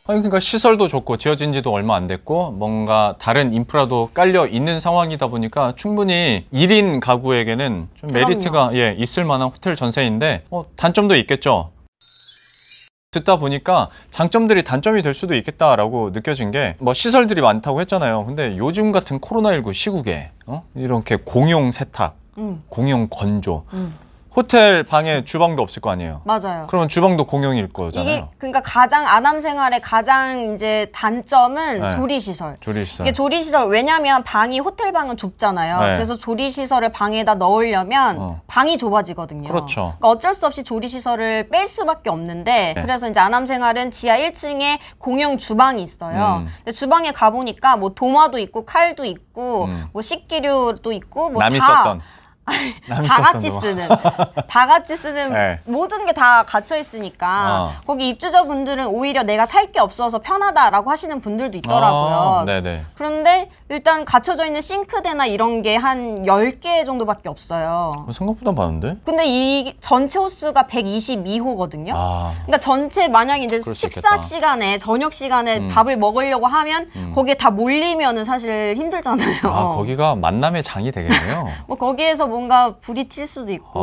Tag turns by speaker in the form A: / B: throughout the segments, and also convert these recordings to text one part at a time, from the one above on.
A: 아니, 그러니까 시설도 좋고 지어진 지도 얼마 안 됐고 뭔가 다른 인프라도 깔려 있는 상황이다 보니까 충분히 1인 가구에게는 좀 메리트가 있을 만한 호텔 전세인데 단점도 있겠죠. 듣다 보니까 장점들이 단점이 될 수도 있겠다라고 느껴진 게 뭐 시설들이 많다고 했잖아요. 근데 요즘 같은 코로나19 시국에 이렇게 공용 세탁, 공용 건조 호텔 방에 주방도 없을 거 아니에요.
B: 맞아요.
A: 그러면 주방도 공용일 거잖아요.
B: 이게 그러니까 가장 아남 생활의 가장 이제 단점은 조리시설.
A: 조리시설.
B: 이게 조리시설 왜냐면 방이 호텔 방은 좁잖아요. 그래서 조리시설을 방에다 넣으려면 방이 좁아지거든요.
A: 그렇죠.
B: 그러니까 어쩔 수 없이 조리시설을 뺄 수밖에 없는데 그래서 이제 아남 생활은 지하 1층에 공용 주방이 있어요. 근데 주방에 가 보니까 뭐 도마도 있고 칼도 있고 뭐 식기류도 있고 뭐
A: 남이
B: 다
A: 썼던.
B: 다 같이 쓰는 모든 게 다 갇혀 있으니까 거기 입주자분들은 오히려 내가 살 게 없어서 편하다라고 하시는 분들도 있더라고요.
A: 네네.
B: 그런데 일단 갇혀져 있는 싱크대나 이런 게 한 10개 정도밖에 없어요.
A: 생각보다 많은데?
B: 근데 이 전체 호수가 122호거든요. 그러니까 전체 만약에 이제 식사 시간에 저녁 시간에 밥을 먹으려고 하면 거기에 다 몰리면은 사실 힘들잖아요.
A: 거기가 만남의 장이 되겠네요.
B: 뭐 거기에서 뭔가 불이 튈 수도 있고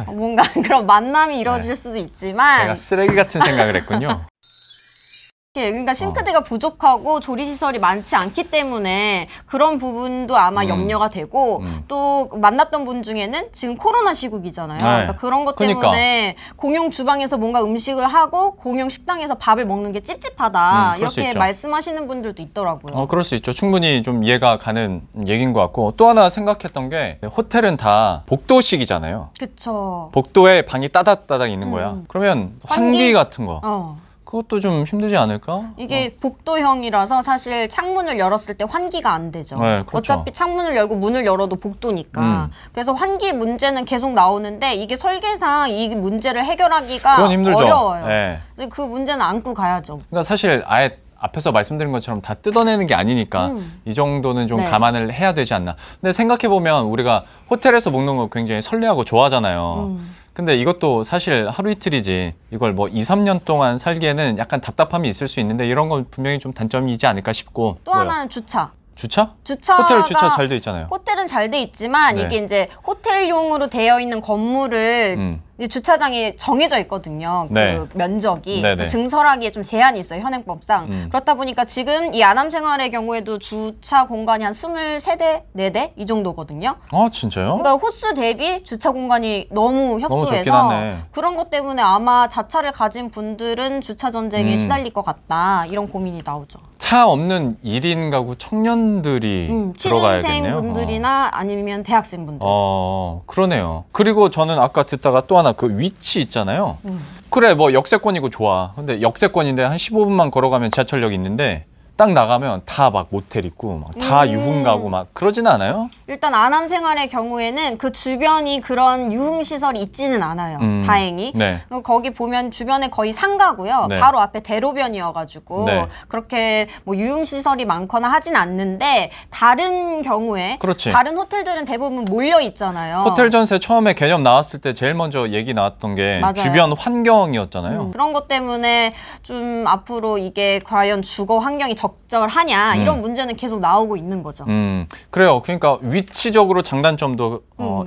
B: 뭔가 그런 만남이 이루어질 수도 있지만
A: 제가 쓰레기 같은 생각을 했군요.
B: 그러니까 싱크대가 부족하고 조리시설이 많지 않기 때문에 그런 부분도 아마 염려가 되고 또 만났던 분 중에는 지금 코로나 시국이잖아요. 그러니까 그런 것 때문에 공용 주방에서 뭔가 음식을 하고 공용 식당에서 밥을 먹는 게 찝찝하다 이렇게 말씀하시는 분들도 있더라고요.
A: 그럴 수 있죠. 충분히 좀 이해가 가는 얘기인 것 같고 또 하나 생각했던 게 호텔은 다 복도식이잖아요.
B: 그쵸.
A: 복도에 방이 따닥따닥 있는 거야. 그러면 환기 같은 거. 그것도 좀 힘들지 않을까?
B: 이게 복도형이라서 사실 창문을 열었을 때 환기가 안 되죠.
A: 그렇죠.
B: 어차피 창문을 열고 문을 열어도 복도니까. 그래서 환기 문제는 계속 나오는데 이게 설계상 이 문제를 해결하기가 어려워요. 그래서 그 문제는 안고 가야죠.
A: 그러니까 사실 아예 앞에서 말씀드린 것처럼 다 뜯어내는 게 아니니까 이 정도는 좀 감안을 해야 되지 않나. 근데 생각해보면 우리가 호텔에서 먹는 거 굉장히 설레하고 좋아하잖아요. 근데 이것도 사실 하루 이틀이지 이걸 뭐 2, 3년 동안 살기에는 약간 답답함이 있을 수 있는데 이런 건 분명히 좀 단점이지 않을까 싶고.
B: 또 하나는 주차.
A: 주차?
B: 호텔
A: 주차 잘 돼 있잖아요.
B: 호텔은 잘 돼 있지만 이게 이제 호텔용으로 되어 있는 건물을 주차장이 정해져 있거든요. 그 면적이 증설하기에 좀 제한이 있어요. 현행법상. 그렇다 보니까 지금 이 아남 생활의 경우에도 주차 공간이 한 23대, 4대 이 정도거든요.
A: 진짜요?
B: 그러니까 호수 대비 주차 공간이 너무 협소해서 그런 것 때문에 아마 자차를 가진 분들은 주차 전쟁에 시달릴 것 같다. 이런 고민이 나오죠.
A: 차 없는 1인 가구 청년들이 들어가야겠네요.
B: 취준생분들이나 아니면 대학생분들.
A: 그러네요. 그리고 저는 아까 듣다가 또 하나 그 위치 있잖아요. 그래 뭐 역세권이고 좋아. 근데 역세권인데 한 15분만 걸어가면 지하철역이 있는데 딱 나가면 다 막 모텔 있고 막 다 유흥 가고 막 그러지는 않아요?
B: 일단 아남 생활의 경우에는 그 주변이 그런 유흥 시설이 있지는 않아요. 다행히. 거기 보면 주변에 거의 상가고요. 바로 앞에 대로변이어가지고 그렇게 뭐 유흥 시설이 많거나 하진 않는데 다른 경우에 다른 호텔들은 대부분 몰려 있잖아요.
A: 호텔 전세 처음에 개념 나왔을 때 제일 먼저 얘기 나왔던 게 주변 환경이었잖아요.
B: 그런 것 때문에 좀 앞으로 이게 과연 주거 환경이 적절하냐 이런 문제는 계속 나오고 있는 거죠.
A: 그래요. 그러니까 위치적으로 장단점도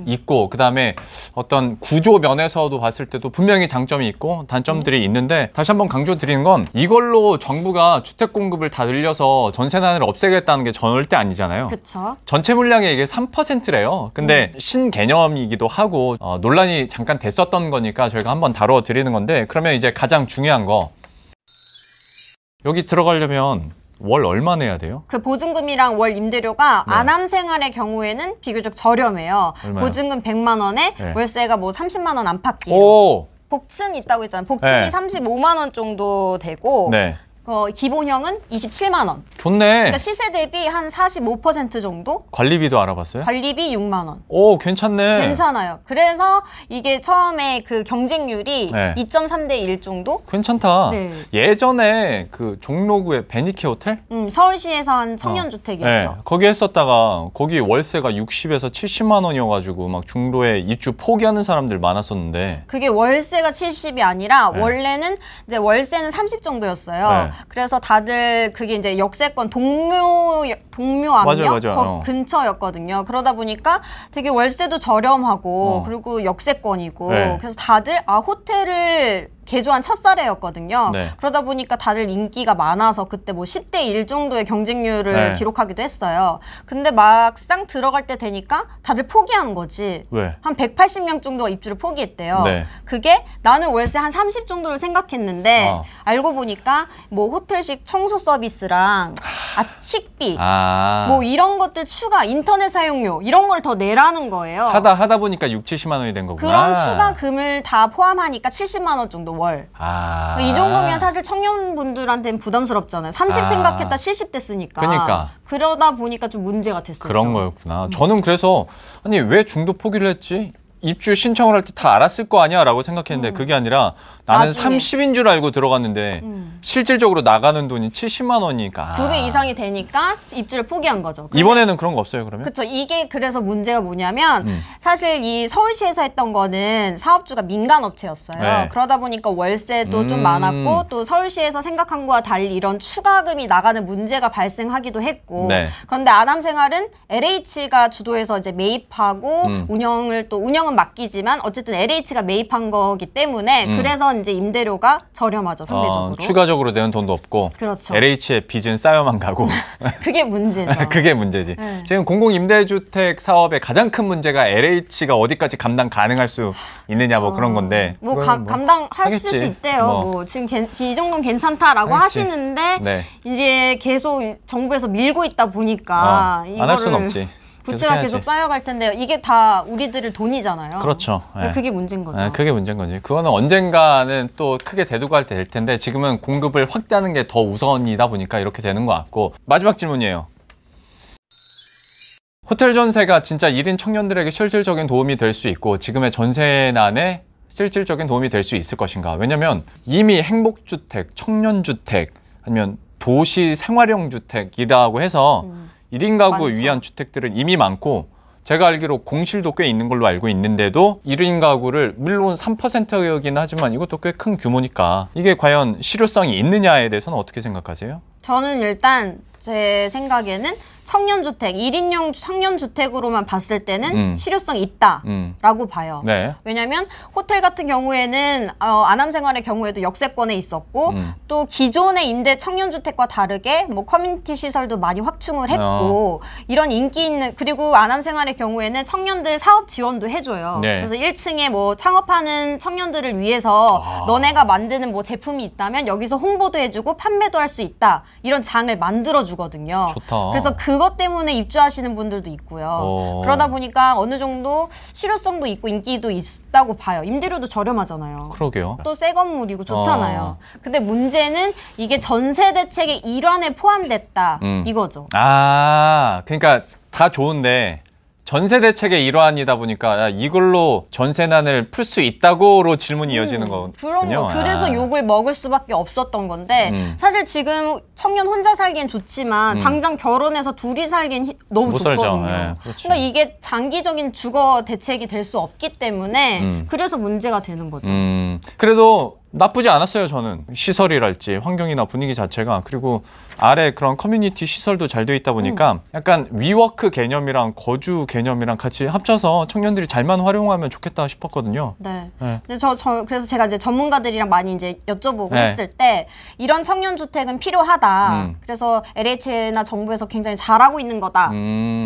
A: 있고 그다음에 어떤 구조 면에서도 봤을 때도 분명히 장점이 있고 단점들이 있는데 다시 한번 강조드리는 건 이걸로 정부가 주택 공급을 다 늘려서 전세난을 없애겠다는 게 절대 아니잖아요.
B: 그쵸.
A: 전체 물량의 이게 3%래요. 근데 신개념이기도 하고 논란이 잠깐 됐었던 거니까 저희가 한번 다뤄드리는 건데 그러면 이제 가장 중요한 거 여기 들어가려면 월 얼마 내야 돼요?
B: 그 보증금이랑 월 임대료가 아남 생활의 경우에는 비교적 저렴해요.
A: 얼마요?
B: 보증금 100만 원에 월세가 뭐 30만 원 안팎이에요. 복층 있다고 했잖아요. 복층이 35만 원 정도 되고 기본형은 27만 원.
A: 좋네.
B: 그러니까 시세 대비 한 45% 정도?
A: 관리비도 알아봤어요?
B: 관리비 6만 원.
A: 오, 괜찮네.
B: 괜찮아요. 그래서 이게 처음에 그 경쟁률이 2.3대 1 정도?
A: 괜찮다. 예전에 그 종로구의 베니키 호텔?
B: 서울시에서 한 청년주택이었죠.
A: 거기 했었다가 거기 월세가 60에서 70만 원이어가지고 막 중도에 입주 포기하는 사람들 많았었는데
B: 그게 월세가 70이 아니라 원래는 이제 월세는 30 정도였어요. 그래서 다들 그게 이제 역세권 동묘암역
A: 맞아요.
B: 근처였거든요. 그러다 보니까 되게 월세도 저렴하고 그리고 역세권이고
A: 네.
B: 그래서 다들 호텔을 개조한 첫사례였거든요.
A: 네.
B: 그러다 보니까 다들 인기가 많아서 그때 뭐 10대 1 정도의 경쟁률을
A: 네.
B: 기록하기도 했어요. 근데 막상 들어갈 때 되니까 다들 포기하는 거지.
A: 왜?
B: 한 180명 정도가 입주를 포기했대요.
A: 네.
B: 그게 나는 월세 한 30 정도를 생각했는데 알고 보니까 뭐 호텔식 청소 서비스랑 식비 뭐 이런 것들 추가 인터넷 사용료 이런 걸 더 내라는 거예요.
A: 하다 보니까 6, 70만 원이 된 거구나.
B: 그런 추가금을 다 포함하니까 70만 원 정도 월. 이 정도면 사실 청년분들한테는 부담스럽잖아요. 30 생각했다 70 됐으니까.
A: 그러니까.
B: 그러다 보니까 좀 문제가 됐었죠.
A: 그런 거였구나. 저는 그래서 아니 왜 중도 포기를 했지? 입주 신청을 할 때 다 알았을 거 아니야 라고 생각했는데 그게 아니라 나는
B: 나중에.
A: 30인 줄 알고 들어갔는데 실질적으로 나가는 돈이 70만 원이니까
B: 2배 이상이 되니까 입주를 포기한 거죠.
A: 이번에는 그런 거 없어요 그러면?
B: 그렇죠. 이게 그래서 문제가 뭐냐면 사실 이 서울시에서 했던 거는 사업주가 민간업체였어요.
A: 네.
B: 그러다 보니까 월세도 좀 많았고 또 서울시에서 생각한 거와 달리 이런 추가금이 나가는 문제가 발생하기도 했고
A: 네.
B: 그런데 아남생활은 LH가 주도해서 이제 매입하고 운영은 맡기지만 어쨌든 LH가 매입한 거기 때문에 그래서 이제 임대료가 저렴하죠 상대적으로.
A: 추가적으로 내는 돈도 없고
B: 그렇죠.
A: LH의 빚은 쌓여만 가고
B: 그게 문제죠.
A: 그게 문제지.
B: 네.
A: 지금 공공임대주택 사업의 가장 큰 문제가 LH가 어디까지 감당 가능할 수 있느냐 뭐 그런 건데
B: 뭐
A: 그건
B: 감당하실
A: 하겠지.
B: 수 있대요. 뭐 지금 이 정도는 괜찮다라고
A: 하겠지.
B: 하시는데
A: 네.
B: 이제 계속 정부에서 밀고 있다 보니까
A: 안 할 순 없지.
B: 부채가
A: 해야지.
B: 계속 쌓여갈 텐데요. 이게 다 우리들의 돈이잖아요.
A: 그렇죠. 네.
B: 그게 문제인 거죠.
A: 네, 그게 문제인 거지. 그거는 언젠가는 또 크게 대두가 할 때 될 텐데 지금은 공급을 확대하는 게 더 우선이다 보니까 이렇게 되는 것 같고 마지막 질문이에요. 호텔 전세가 진짜 1인 청년들에게 실질적인 도움이 될 수 있고 지금의 전세난에 실질적인 도움이 될 수 있을 것인가. 왜냐면 이미 행복주택, 청년주택 아니면 도시 생활형 주택이라고 해서 1인 가구
B: 많죠.
A: 위한 주택들은 이미 많고 제가 알기로 공실도 꽤 있는 걸로 알고 있는데도 1인 가구를 물론 3%이긴 하지만 이것도 꽤 큰 규모니까 이게 과연 실효성이 있느냐에 대해서는 어떻게 생각하세요?
B: 저는 일단 제 생각에는 청년주택, 1인용 청년주택으로만 봤을 때는 실효성이 있다라고 봐요.
A: 네.
B: 왜냐하면 호텔 같은 경우에는 아남생활의 경우에도 역세권에 있었고 또 기존의 임대 청년주택과 다르게 뭐 커뮤니티 시설도 많이 확충을 했고 이런 인기 있는 그리고 아남생활의 경우에는 청년들 사업 지원도 해줘요.
A: 네.
B: 그래서 1층에 뭐 창업하는 청년들을 위해서 너네가 만드는 뭐 제품이 있다면 여기서 홍보도 해주고 판매도 할 수 있다. 이런 장을 만들어주거든요.
A: 좋다.
B: 그래서 그것 때문에 입주하시는 분들도 있고요. 그러다 보니까 어느 정도 실효성도 있고 인기도 있다고 봐요. 임대료도 저렴하잖아요.
A: 그러게요.
B: 또 새 건물이고 좋잖아요. 근데 문제는 이게 전세 대책의 일환에 포함됐다 이거죠.
A: 그러니까 다 좋은데 전세 대책의 일환이다 보니까 야, 이걸로 전세난을 풀 수 있다고로 질문이 이어지는 거군요.
B: 그런 거. 그래서 욕을 먹을 수밖에 없었던 건데 사실 지금 청년 혼자 살기엔 좋지만 당장 결혼해서 둘이 살기엔 너무
A: 못
B: 좋거든요.
A: 살죠. 네, 그렇지.
B: 그러니까 이게 장기적인 주거 대책이 될 수 없기 때문에 그래서 문제가 되는 거죠.
A: 그래도 나쁘지 않았어요, 저는. 시설이랄지 환경이나 분위기 자체가. 그리고 아래 그런 커뮤니티 시설도 잘 돼 있다 보니까 약간 위워크 개념이랑 거주 개념이랑 같이 합쳐서 청년들이 잘만 활용하면 좋겠다 싶었거든요.
B: 네.
A: 네.
B: 근데 그래서 제가 이제 전문가들이랑 많이 이제 여쭤보고
A: 네.
B: 했을 때 이런 청년 주택은 필요하다. 그래서 LH나 정부에서 굉장히 잘하고 있는 거다.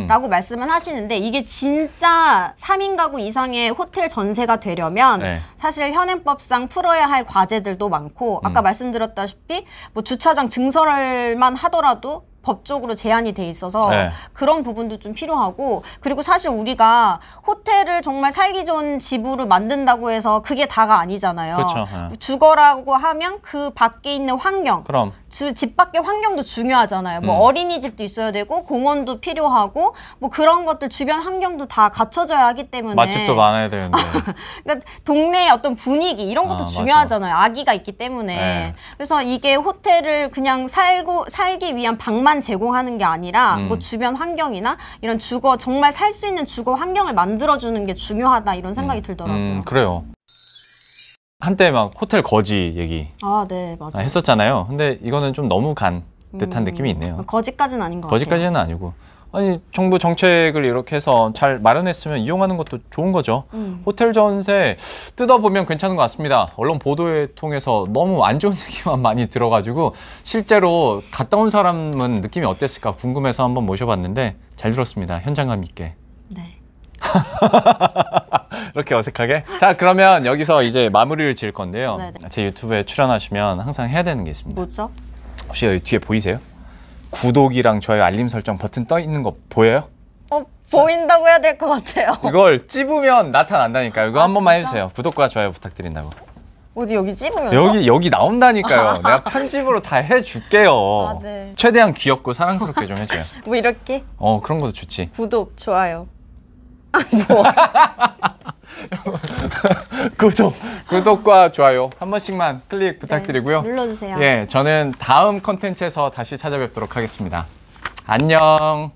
B: 라고 말씀을 하시는데 이게 진짜 3인 가구 이상의 호텔 전세가 되려면
A: 네.
B: 사실 현행법상 풀어야 할 과제들도 많고 아까 말씀드렸다시피 뭐 주차장 증설만 하더라도 법적으로 제한이 돼 있어서
A: 네.
B: 그런 부분도 좀 필요하고 그리고 사실 우리가 호텔을 정말 살기 좋은 집으로 만든다고 해서 그게 다가 아니잖아요.
A: 그렇죠.
B: 주거라고 하면 그 밖에 있는 환경
A: 그럼
B: 집 밖의 환경도 중요하잖아요. 뭐 어린이집도 있어야 되고 공원도 필요하고 뭐 그런 것들 주변 환경도 다 갖춰져야 하기 때문에
A: 맛집도 많아야 되는데.
B: 그러니까 동네의 어떤 분위기 이런 것도
A: 맞아.
B: 중요하잖아요. 아기가 있기 때문에.
A: 네.
B: 그래서 이게 호텔을 그냥 살기 위한 방만 제공하는 게 아니라 뭐 주변 환경이나 이런 주거 정말 살 수 있는 주거 환경을 만들어주는 게 중요하다 이런 생각이 들더라고요.
A: 그래요. 한때 막 호텔 거지 얘기
B: 아, 네, 맞아요.
A: 했었잖아요. 근데 이거는 좀 너무 간 듯한 느낌이 있네요.
B: 거지까지는 아닌 것 같아요.
A: 거지까지는 아니고. 아니 정부 정책을 이렇게 해서 잘 마련했으면 이용하는 것도 좋은 거죠. 호텔 전세 뜯어보면 괜찮은 것 같습니다. 언론 보도에 통해서 너무 안 좋은 얘기만 많이 들어가지고 실제로 갔다 온 사람은 느낌이 어땠을까 궁금해서 한번 모셔봤는데 잘 들었습니다. 현장감 있게.
B: 네.
A: 이렇게 어색하게? 자, 그러면 여기서 이제 마무리를 지을 건데요.
B: 네네.
A: 제 유튜브에 출연하시면 항상 해야 되는 게 있습니다.
B: 뭐죠?
A: 혹시 여기 뒤에 보이세요? 구독이랑 좋아요, 알림 설정 버튼 떠 있는 거 보여요?
B: 보인다고 해야 될 것 같아요.
A: 이걸 찝으면 나타난다니까요. 이거
B: 아,
A: 한 번만
B: 진짜?
A: 해주세요. 구독과 좋아요 부탁드린다고.
B: 어디 여기 찝으면서?
A: 여기 나온다니까요. 내가 편집으로 다 해줄게요.
B: 아, 네.
A: 최대한 귀엽고 사랑스럽게 좀 해줘요.
B: 뭐 이렇게?
A: 그런 것도 좋지.
B: 구독, 좋아요.
A: 구독과 좋아요 한 번씩만 클릭 부탁드리고요.
B: 네, 눌러주세요.
A: 예, 저는 다음 컨텐츠에서 다시 찾아뵙도록 하겠습니다. 안녕.